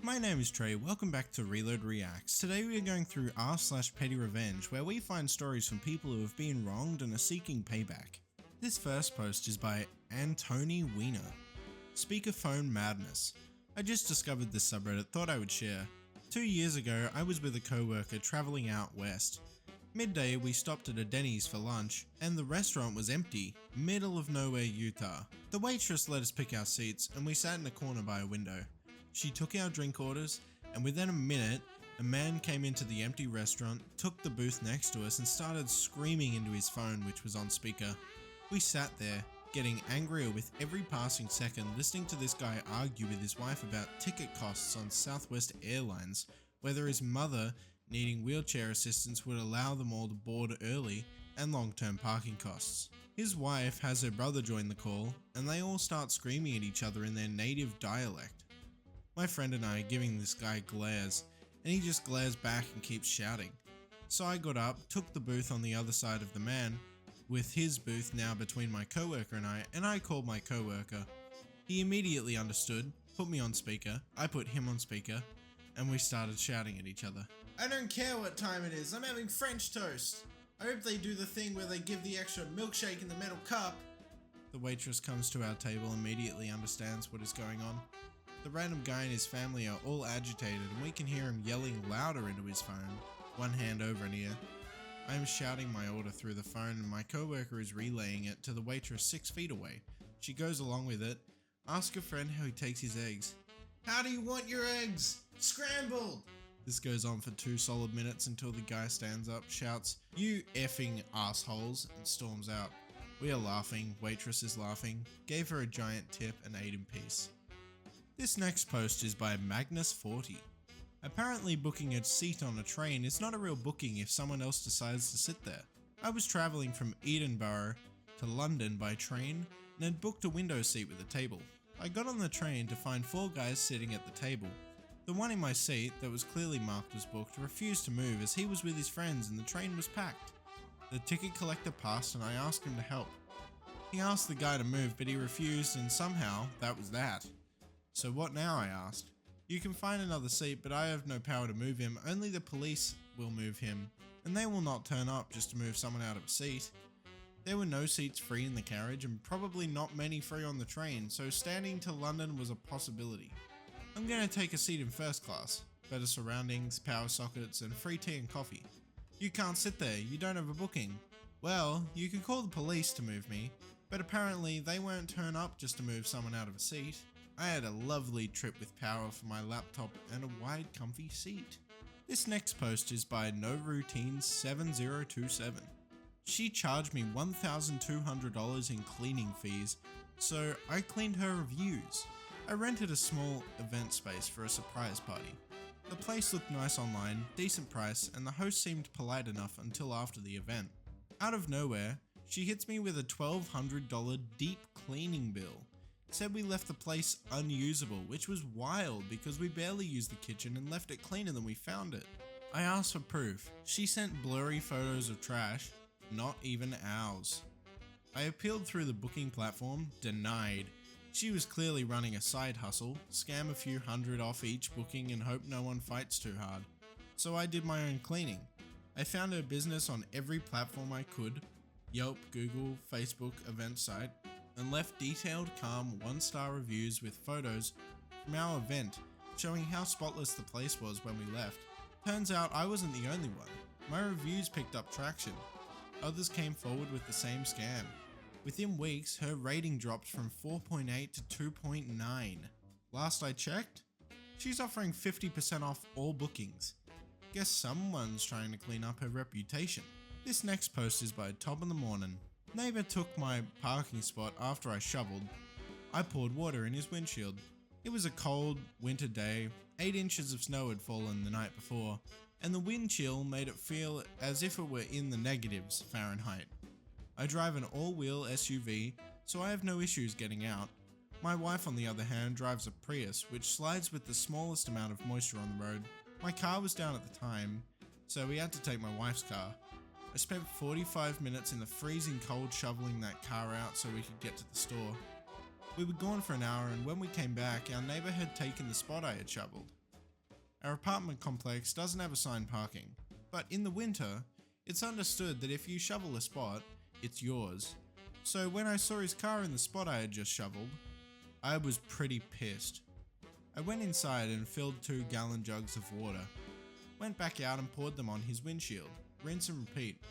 My name is Trey, welcome back to Reload Reacts. Today we are going through r/PettyRevenge, where we find stories from people who have been wronged and are seeking payback. This first post is by Antony Wiener. Speakerphone Madness. I just discovered this subreddit, thought I would share. 2 years ago, I was with a co-worker travelling out west. Midday, we stopped at a Denny's for lunch, and the restaurant was empty, middle of nowhere, Utah. The waitress let us pick our seats, and we sat in a corner by a window. She took our drink orders, and within a minute, a man came into the empty restaurant, took the booth next to us, and started screaming into his phone, which was on speaker. We sat there, getting angrier with every passing second, listening to this guy argue with his wife about ticket costs on Southwest Airlines, whether his mother, needing wheelchair assistance, would allow them all to board early, and long-term parking costs. His wife has her brother join the call, and they all start screaming at each other in their native dialect. My friend and I are giving this guy glares, and he just glares back and keeps shouting. So I got up, took the booth on the other side of the man, with his booth now between my coworker and I called my coworker. He immediately understood, put me on speaker, I put him on speaker, and we started shouting at each other. I don't care what time it is, I'm having French toast. I hope they do the thing where they give the extra milkshake in the metal cup. The waitress comes to our table, immediately understands what is going on. The random guy and his family are all agitated, and we can hear him yelling louder into his phone, one hand over an ear. I am shouting my order through the phone, and my coworker is relaying it to the waitress 6 feet away. She goes along with it. Ask a friend how he takes his eggs. How do you want your eggs? Scrambled! This goes on for 2 solid minutes until the guy stands up, shouts, "You effing assholes," and storms out. We are laughing, waitress is laughing, gave her a giant tip and ate in peace. This next post is by Magnus40. Apparently booking a seat on a train is not a real booking if someone else decides to sit there. I was travelling from Edinburgh to London by train and had booked a window seat with a table. I got on the train to find 4 guys sitting at the table. The one in my seat, that was clearly marked as booked, refused to move as he was with his friends and the train was packed. The ticket collector passed and I asked him to help. He asked the guy to move, but he refused, and somehow that was that. So what now, I asked. You can find another seat, but I have no power to move him, only the police will move him, and they will not turn up just to move someone out of a seat. There were no seats free in the carriage, and probably not many free on the train, so standing to London was a possibility. I'm going to take a seat in first class, better surroundings, power sockets, and free tea and coffee. You can't sit there, you don't have a booking. Well, you could call the police to move me, but apparently they won't turn up just to move someone out of a seat. I had a lovely trip with power for my laptop and a wide comfy seat. This next post is by NoRoutines7027. She charged me $1,200 in cleaning fees, so I cleaned her reviews. I rented a small event space for a surprise party. The place looked nice online, decent price, and the host seemed polite enough until after the event. Out of nowhere, she hits me with a $1,200 deep cleaning bill. Said we left the place unusable, which was wild because we barely used the kitchen and left it cleaner than we found it. I asked for proof. She sent blurry photos of trash, not even ours. I appealed through the booking platform, denied. She was clearly running a side hustle, scam a few hundred off each booking and hope no one fights too hard. So I did my own cleaning. I found her business on every platform I could, Yelp, Google, Facebook, event site, and left detailed, calm, 1-star reviews with photos from our event showing how spotless the place was when we left. Turns out I wasn't the only one. My reviews picked up traction. Others came forward with the same scam. Within weeks, her rating dropped from 4.8 to 2.9. Last I checked, she's offering 50% off all bookings. Guess someone's trying to clean up her reputation. This next post is by Top in the Morning. Neighbor took my parking spot after I shoveled. I poured water in his windshield. It was a cold winter day, 8 inches of snow had fallen the night before, and the wind chill made it feel as if it were in the negatives Fahrenheit. I drive an all-wheel SUV, so I have no issues getting out. My wife, on the other hand, drives a Prius, which slides with the smallest amount of moisture on the road. My car was down at the time, so we had to take my wife's car. I spent 45 minutes in the freezing cold shoveling that car out so we could get to the store. We were gone for an hour, and when we came back, our neighbour had taken the spot I had shoveled. Our apartment complex doesn't have assigned parking, but in the winter, it's understood that if you shovel a spot, it's yours. So when I saw his car in the spot I had just shoveled, I was pretty pissed. I went inside and filled 2-gallon jugs of water. Went back out and poured them on his windshield. Rinse and repeat.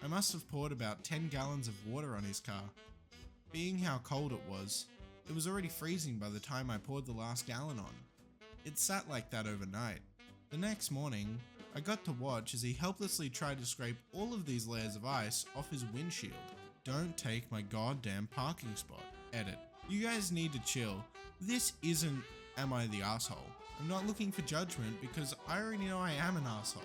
I must have poured about 10 gallons of water on his car. Being how cold it was already freezing by the time I poured the last gallon on. It sat like that overnight. The next morning, I got to watch as he helplessly tried to scrape all of these layers of ice off his windshield. Don't take my goddamn parking spot. Edit. You guys need to chill. This isn't Am I the Asshole? I'm not looking for judgment because I already know I am an asshole.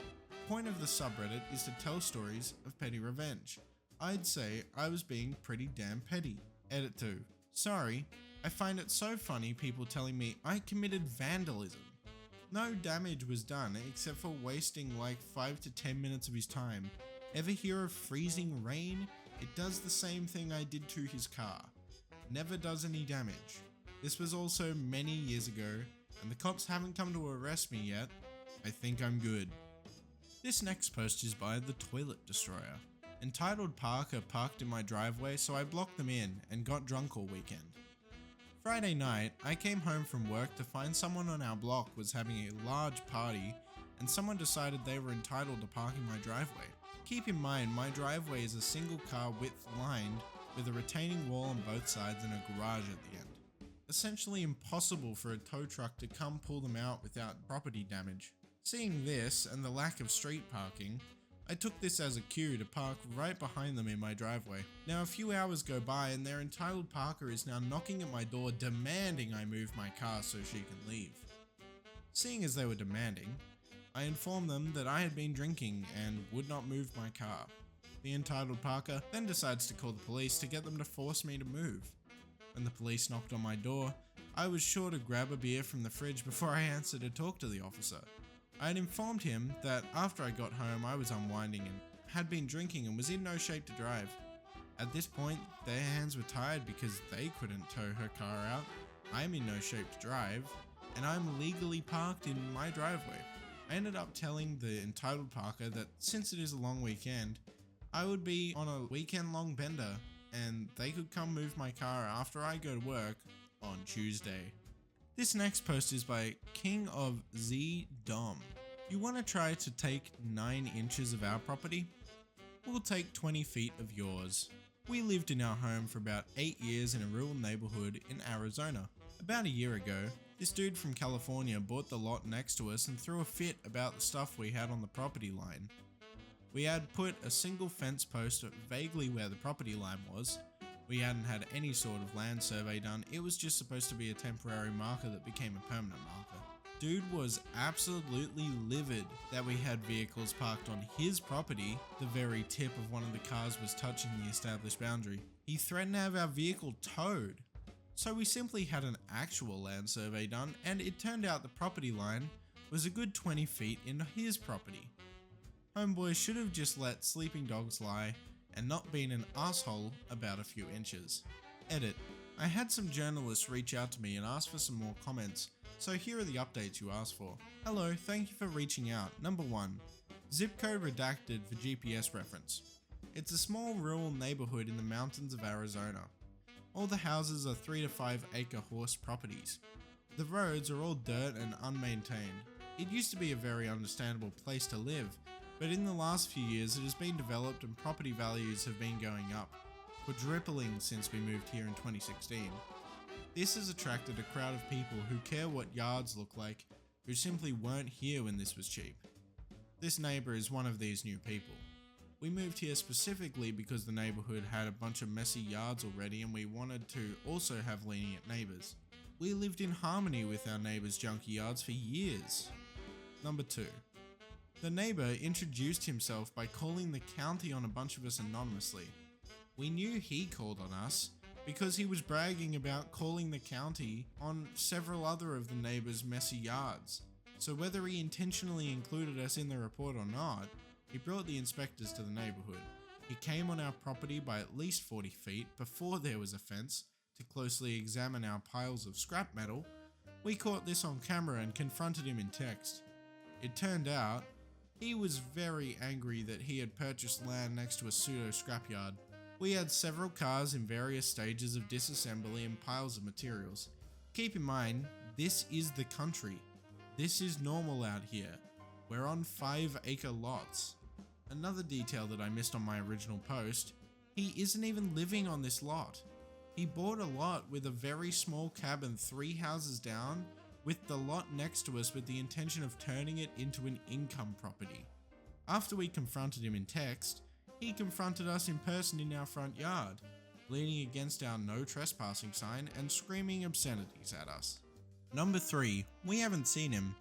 Point of the subreddit is to tell stories of petty revenge. I'd say I was being pretty damn petty. Edit 2. Sorry, I find it so funny people telling me I committed vandalism. No damage was done except for wasting like 5 to 10 minutes of his time. Ever hear of freezing rain? It does the same thing I did to his car. Never does any damage. This was also many years ago, and the cops haven't come to arrest me yet. I think I'm good. This next post is by The Toilet Destroyer. Entitled Parker parked in my driveway, so I blocked them in and got drunk all weekend. Friday night, I came home from work to find someone on our block was having a large party, and someone decided they were entitled to park in my driveway. Keep in mind, my driveway is a single car width lined with a retaining wall on both sides and a garage at the end. Essentially impossible for a tow truck to come pull them out without property damage. Seeing this and the lack of street parking, I took this as a cue to park right behind them in my driveway. Now a few hours go by and their entitled parker is now knocking at my door demanding I move my car so she can leave. Seeing as they were demanding, I informed them that I had been drinking and would not move my car. The entitled parker then decides to call the police to get them to force me to move. When the police knocked on my door, I was sure to grab a beer from the fridge before I answered to talk to the officer. I had informed him that after I got home I was unwinding and had been drinking and was in no shape to drive. At this point, their hands were tied because they couldn't tow her car out. I'm in no shape to drive, and I'm legally parked in my driveway. I ended up telling the entitled parker that since it is a long weekend, I would be on a weekend-long bender and they could come move my car after I go to work on Tuesday. This next post is by King of Z Dom. You want to try to take 9 inches of our property? We'll take 20 feet of yours. We lived in our home for about 8 years in a rural neighborhood in Arizona. About a year ago, this dude from California bought the lot next to us and threw a fit about the stuff we had on the property line. We had put a single fence post vaguely where the property line was. We hadn't had any sort of land survey done, it was just supposed to be a temporary marker that became a permanent marker. Dude was absolutely livid that we had vehicles parked on his property. The very tip of one of the cars was touching the established boundary. He threatened to have our vehicle towed. So we simply had an actual land survey done, and it turned out the property line was a good 20 feet into his property. Homeboy should have just let sleeping dogs lie and not been an asshole about a few inches. Edit. I had some journalists reach out to me and ask for some more comments, so here are the updates you asked for. Hello, thank you for reaching out. Number 1. Zip code redacted for GPS reference. It's a small rural neighborhood in the mountains of Arizona. All the houses are 3 to 5 acre horse properties. The roads are all dirt and unmaintained. It used to be a very understandable place to live, but in the last few years it has been developed and property values have been going up, quadrupling since we moved here in 2016. This has attracted a crowd of people who care what yards look like, who simply weren't here when this was cheap. This neighbor is one of these new people. We moved here specifically because the neighborhood had a bunch of messy yards already and we wanted to also have lenient neighbors. We lived in harmony with our neighbors' junky yards for years. Number 2. The neighbor introduced himself by calling the county on a bunch of us anonymously. We knew he called on us because he was bragging about calling the county on several other of the neighbors' messy yards. So whether he intentionally included us in the report or not, he brought the inspectors to the neighborhood. He came on our property by at least 40 feet before there was a fence to closely examine our piles of scrap metal. We caught this on camera and confronted him in text. It turned out, he was very angry that he had purchased land next to a pseudo scrapyard. We had several cars in various stages of disassembly and piles of materials. Keep in mind, this is the country. This is normal out here. We're on 5-acre lots. Another detail that I missed on my original post, he isn't even living on this lot. He bought a lot with a very small cabin 3 houses down, with the lot next to us with the intention of turning it into an income property. After we confronted him in text, he confronted us in person in our front yard, leaning against our no trespassing sign and screaming obscenities at us. Number 3, we haven't seen him.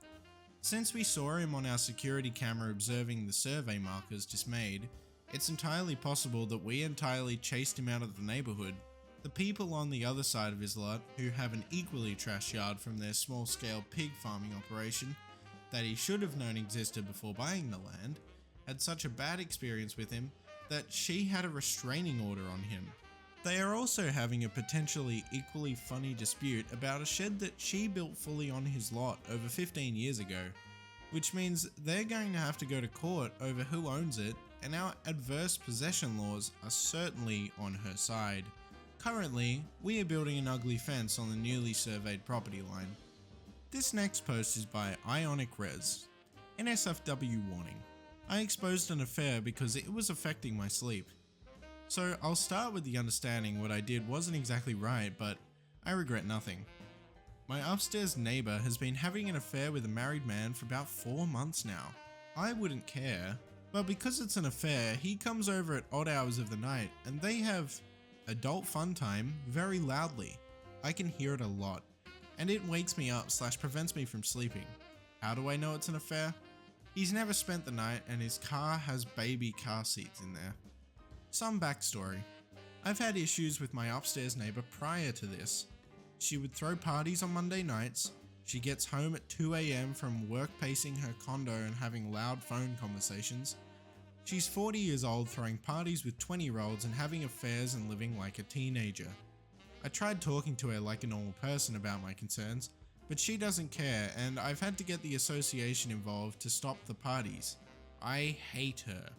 Since we saw him on our security camera observing the survey markers dismayed, it's entirely possible that we entirely chased him out of the neighborhood. The people on the other side of his lot, who have an equally trash yard from their small-scale pig farming operation that he should have known existed before buying the land, had such a bad experience with him that she had a restraining order on him. They are also having a potentially equally funny dispute about a shed that she built fully on his lot over 15 years ago, which means they're going to have to go to court over who owns it, and our adverse possession laws are certainly on her side. Currently, we are building an ugly fence on the newly surveyed property line. This next post is by Ionic Res. NSFW warning. I exposed an affair because it was affecting my sleep. So I'll start with the understanding what I did wasn't exactly right, but I regret nothing. My upstairs neighbor has been having an affair with a married man for about 4 months now. I wouldn't care, but because it's an affair, he comes over at odd hours of the night and they have adult fun time very loudly. I can hear it a lot, and it wakes me up / prevents me from sleeping. How do I know it's an affair? He's never spent the night and his car has baby car seats in there. Some backstory. I've had issues with my upstairs neighbor prior to this. She would throw parties on Monday nights. She gets home at 2 AM from work pacing her condo and having loud phone conversations. She's 40 years old throwing parties with 20-year-olds and having affairs and living like a teenager. I tried talking to her like a normal person about my concerns, but she doesn't care and I've had to get the association involved to stop the parties. I hate her.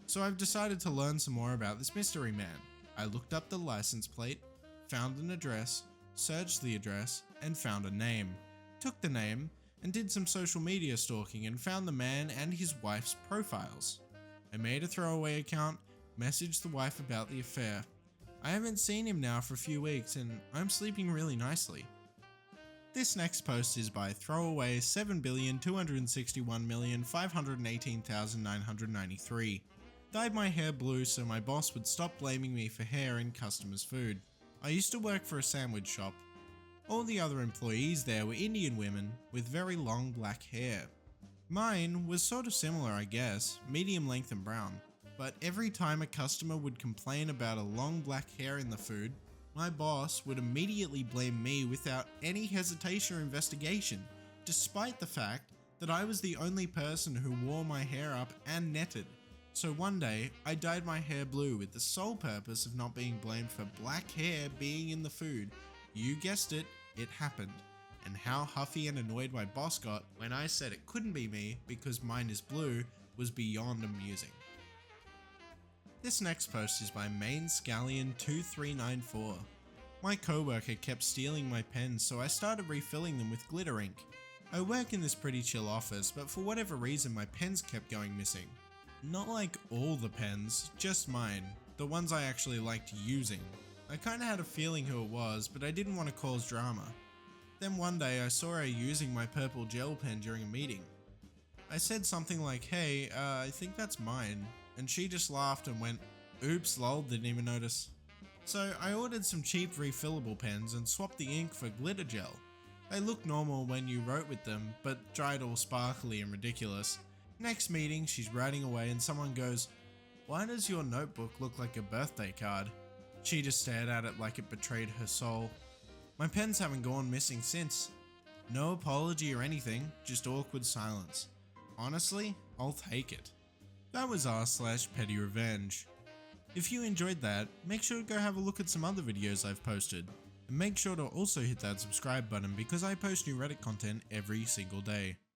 So I've decided to learn some more about this mystery man. I looked up the license plate, found an address, searched the address, and found a name. Took the name and did some social media stalking and found the man and his wife's profiles. I made a throwaway account, messaged the wife about the affair. I haven't seen him now for a few weeks and I'm sleeping really nicely. This next post is by throwaway 7,261,518,993. Dyed my hair blue so my boss would stop blaming me for hair in customers' food. I used to work for a sandwich shop. All the other employees there were Indian women with very long black hair. Mine was sort of similar, I guess, medium length and brown. But every time a customer would complain about a long black hair in the food, my boss would immediately blame me without any hesitation or investigation, despite the fact that I was the only person who wore my hair up and netted. So one day, I dyed my hair blue with the sole purpose of not being blamed for black hair being in the food. You guessed it, it happened. And how huffy and annoyed my boss got when I said it couldn't be me because mine is blue was beyond amusing. This next post is by Main Scallion 2394. My coworker kept stealing my pens, so I started refilling them with glitter ink. I work in this pretty chill office, but for whatever reason my pens kept going missing. Not like all the pens, just mine, the ones I actually liked using. I kinda had a feeling who it was, but I didn't want to cause drama. Then one day I saw her using my purple gel pen during a meeting. I said something like, hey, I think that's mine, and she just laughed and went, oops lol, didn't even notice. So I ordered some cheap refillable pens and swapped the ink for glitter gel. They look normal when you wrote with them, but dried all sparkly and ridiculous. Next meeting, she's writing away and someone goes, why does your notebook look like a birthday card? She just stared at it like it betrayed her soul. My pens haven't gone missing since. No apology or anything, just awkward silence. Honestly, I'll take it. That was r/PettyRevenge. If you enjoyed that, make sure to go have a look at some other videos I've posted. And make sure to also hit that subscribe button because I post new Reddit content every single day.